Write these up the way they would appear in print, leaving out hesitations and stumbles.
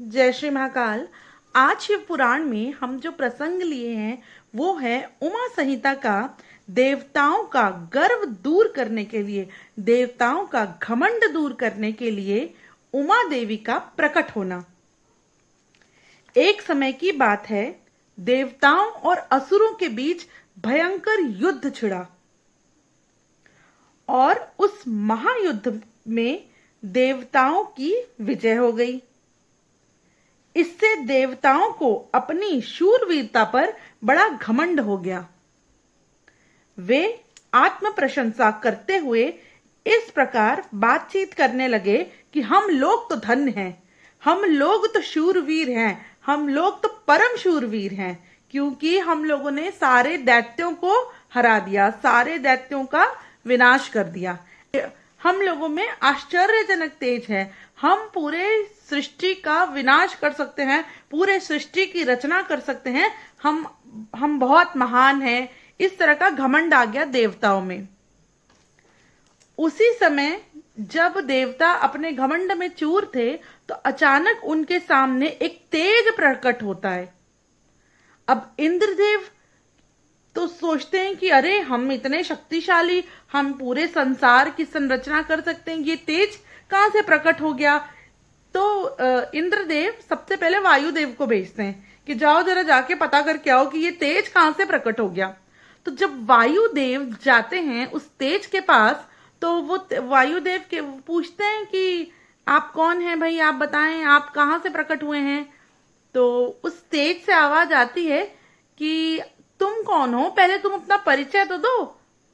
जय श्री महाकाल। आज शिव पुराण में हम जो प्रसंग लिए हैं वो है उमा संहिता का। देवताओं का गर्व दूर करने के लिए, देवताओं का घमंड दूर करने के लिए उमा देवी का प्रकट होना। एक समय की बात है, देवताओं और असुरों के बीच भयंकर युद्ध छिड़ा और उस महायुद्ध में देवताओं की विजय हो गई। इससे देवताओं को अपनी शूरवीरता पर बड़ा घमंड हो गया। वे आत्म प्रशंसा करते हुए इस प्रकार बातचीत करने लगे कि हम लोग तो धन्य हैं, हम लोग तो शूरवीर हैं, हम लोग तो परम शूरवीर हैं, क्योंकि हम लोगों ने सारे दैत्यों को हरा दिया, सारे दैत्यों का विनाश कर दिया। हम लोगों में आश्चर्यजनक तेज है, हम पूरे सृष्टि का विनाश कर सकते हैं, पूरे सृष्टि की रचना कर सकते हैं, हम बहुत महान हैं। इस तरह का घमंड आ गया देवताओं में। उसी समय जब देवता अपने घमंड में चूर थे तो अचानक उनके सामने एक तेज प्रकट होता है। अब इंद्रदेव तो सोचते हैं कि अरे हम इतने शक्तिशाली, हम पूरे संसार की संरचना कर सकते हैं, ये तेज कहां से प्रकट हो गया। तो इंद्रदेव सबसे पहले वायुदेव को भेजते हैं कि जाओ जरा जाके पता करके आओ कि ये तेज कहां से प्रकट हो गया। तो जब वायुदेव जाते हैं उस तेज के पास, तो वो वायुदेव के पूछते हैं कि आप कौन हैं भाई, आप बताएं आप कहां से प्रकट हुए हैं। तो उस तेज से आवाज आती है कि तुम कौन हो, पहले तुम अपना परिचय तो दो।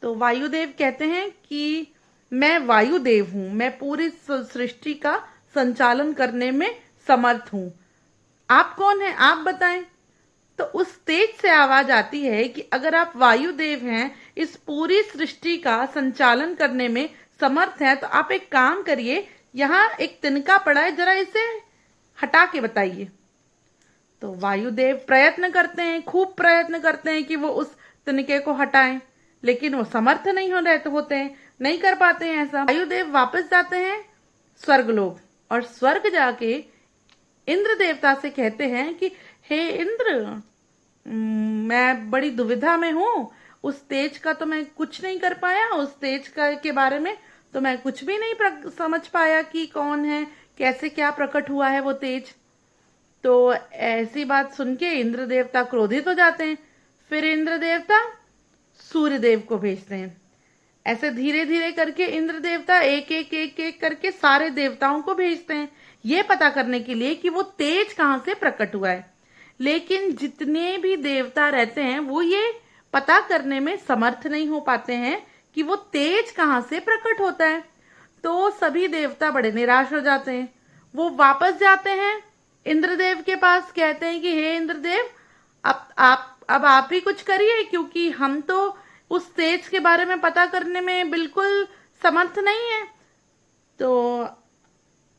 तो वायुदेव कहते हैं कि मैं वायुदेव हूं, मैं पूरी सृष्टि का संचालन करने में समर्थ हूं, आप कौन हैं आप बताएं। तो उस तेज से आवाज आती है कि अगर आप वायुदेव हैं, इस पूरी सृष्टि का संचालन करने में समर्थ हैं, तो आप एक काम करिए, यहाँ एक तिनका पड़ा है, जरा इसे हटा के बताइए। तो वायुदेव प्रयत्न करते हैं, खूब प्रयत्न करते हैं कि वो उस तिनके को हटाएं, लेकिन वो समर्थ नहीं हो रहे होते हैं, नहीं कर पाते हैं ऐसा। वायुदेव वापस जाते हैं स्वर्गलोक और स्वर्ग जाके इंद्र देवता से कहते हैं कि हे इंद्र, मैं बड़ी दुविधा में हूं, उस तेज का तो मैं कुछ नहीं कर पाया, उस तेज का के बारे में तो मैं कुछ भी नहीं समझ पाया कि कौन है, कैसे क्या प्रकट हुआ है वो तेज। तो ऐसी बात सुन के इंद्र देवता क्रोधित हो जाते हैं। फिर इंद्र देवता सूर्य देव को भेजते हैं। ऐसे धीरे धीरे करके इंद्र देवता एक एक एक एक करके सारे देवताओं को भेजते हैं, ये पता करने के लिए कि वो तेज कहां से प्रकट हुआ है। लेकिन जितने भी देवता रहते हैं वो ये पता करने में समर्थ नहीं हो पाते हैं कि वो तेज कहां से प्रकट होता है। तो सभी देवता बड़े निराश हो जाते हैं। वो वापस जाते हैं इंद्रदेव के पास, कहते हैं कि हे इंद्रदेव, अब आप ही कुछ करिए, क्योंकि हम तो उस तेज के बारे में पता करने में बिल्कुल समर्थ नहीं है। तो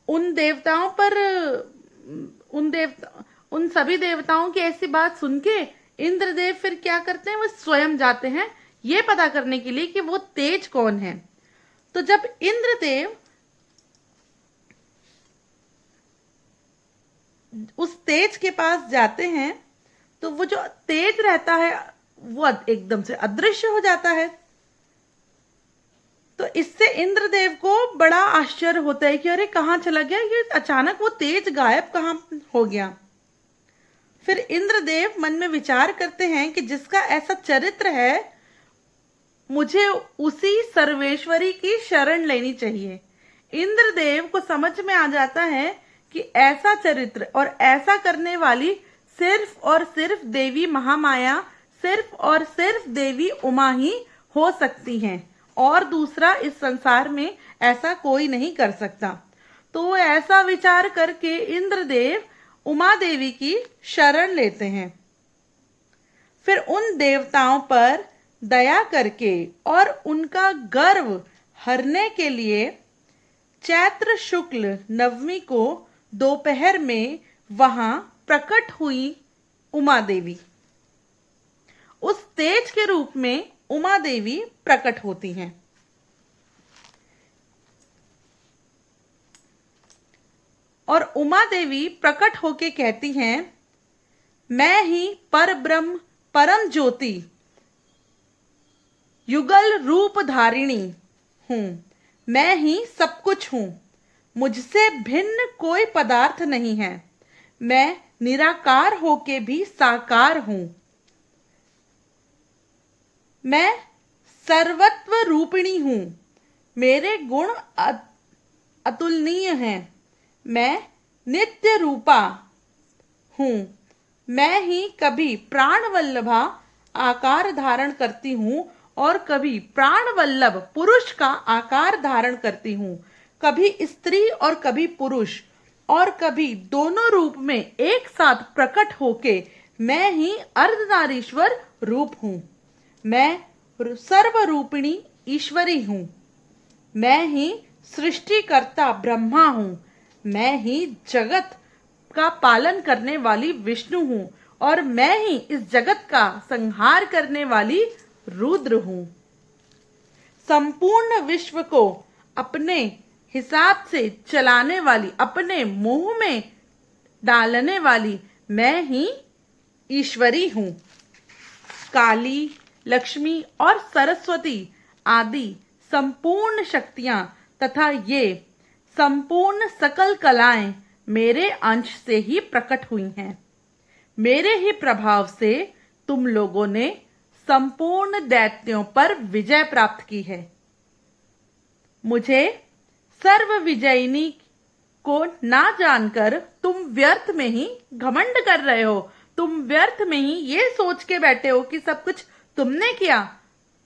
उन देवताओं पर उन सभी देवताओं की ऐसी बात सुन के इंद्रदेव फिर क्या करते हैं, वो स्वयं जाते हैं ये पता करने के लिए कि वो तेज कौन है। तो जब इंद्रदेव उस तेज के पास जाते हैं तो वो जो तेज रहता है वो एकदम से अदृश्य हो जाता है। तो इससे इंद्रदेव को बड़ा आश्चर्य होता है कि अरे कहां चला गया ये, अचानक वो तेज गायब कहां हो गया। फिर इंद्रदेव मन में विचार करते हैं कि जिसका ऐसा चरित्र है, मुझे उसी सर्वेश्वरी की शरण लेनी चाहिए। इंद्रदेव को समझ में आ जाता है कि ऐसा चरित्र और ऐसा करने वाली सिर्फ और सिर्फ देवी महामाया, सिर्फ और सिर्फ देवी उमा ही हो सकती हैं, और दूसरा इस संसार में ऐसा कोई नहीं कर सकता। तो ऐसा विचार करके इंद्रदेव उमा देवी की शरण लेते हैं। फिर उन देवताओं पर दया करके और उनका गर्व हरने के लिए चैत्र शुक्ल नवमी को दोपहर में वहां प्रकट हुई उमा देवी। उस तेज के रूप में उमा देवी प्रकट होती हैं। और उमा देवी प्रकट होके कहती हैं, मैं ही पर ब्रह्म परम ज्योति युगल रूप धारिणी हूं। मैं ही सब कुछ हूं। मुझसे भिन्न कोई पदार्थ नहीं है। मैं निराकार होके भी साकार हूं। मैं सर्वत्व रूपिणी हूं। मेरे गुण अतुलनीय हैं। मैं नित्य रूपा हूं। मैं ही कभी प्राण वल्लभा आकार धारण करती हूं और कभी प्राण वल्लभ पुरुष का आकार धारण करती हूं। कभी स्त्री और कभी पुरुष और कभी दोनों रूप में एक साथ प्रकट होके मैं ही अर्धनारीश्वर रूप हूं। मैं सर्वरूपिणी ईश्वरी हूं। मैं ही सृष्टिकर्ता ब्रह्मा हूं। मैं ही जगत का पालन करने वाली विष्णु हूं और मैं ही इस जगत का संहार करने वाली रुद्र हूं। संपूर्ण विश्व को अपने हिसाब से चलाने वाली, अपने मोह में डालने वाली मैं ही ईश्वरी हूं। काली, लक्ष्मी और सरस्वती आदि संपूर्ण शक्तियां तथा ये संपूर्ण सकल कलाएं मेरे अंश से ही प्रकट हुई हैं। मेरे ही प्रभाव से तुम लोगों ने संपूर्ण दैत्यों पर विजय प्राप्त की है। मुझे सर्व विजयिनी को ना जानकर तुम व्यर्थ में ही घमंड कर रहे हो। तुम व्यर्थ में ही ये सोच के बैठे हो कि सब कुछ तुमने किया।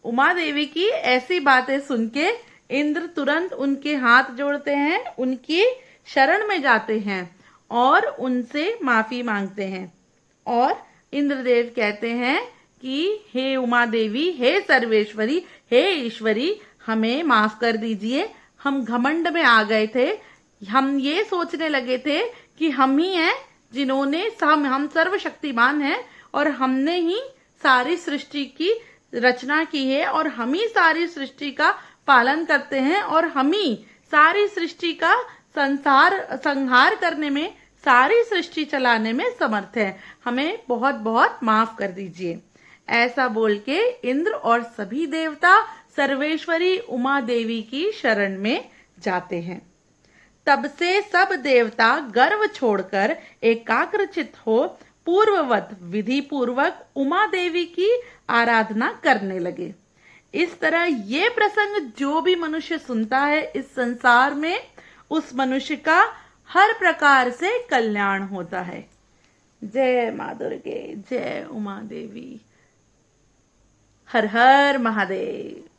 उमा देवी की ऐसी बातें सुन के इंद्र तुरंत उनके हाथ जोड़ते हैं, उनकी शरण में जाते हैं और उनसे माफी मांगते हैं। और इंद्रदेव कहते हैं कि हे उमा देवी, हे सर्वेश्वरी, हे ईश्वरी, हमें माफ कर दीजिए। हम घमंड में आ गए थे। हम ये सोचने लगे थे कि हम ही हैं जिन्होंने हम सर्वशक्तिमान हैं और हमने ही सारी सृष्टि की रचना की है और हम ही सारी सृष्टि का पालन करते हैं और हम ही सारी सृष्टि का संहार करने में, सारी सृष्टि चलाने में समर्थ है। हमें बहुत बहुत माफ कर दीजिए। ऐसा बोल के इंद्र और सभी देवता सर्वेश्वरी उमा देवी की शरण में जाते हैं। तब से सब देवता गर्व छोड़कर एकाग्रचित हो पूर्ववत विधि पूर्वक उमा देवी की आराधना करने लगे। इस तरह ये प्रसंग जो भी मनुष्य सुनता है इस संसार में, उस मनुष्य का हर प्रकार से कल्याण होता है। जय मां दुर्गे, जय उमा देवी। हर हर महादेव।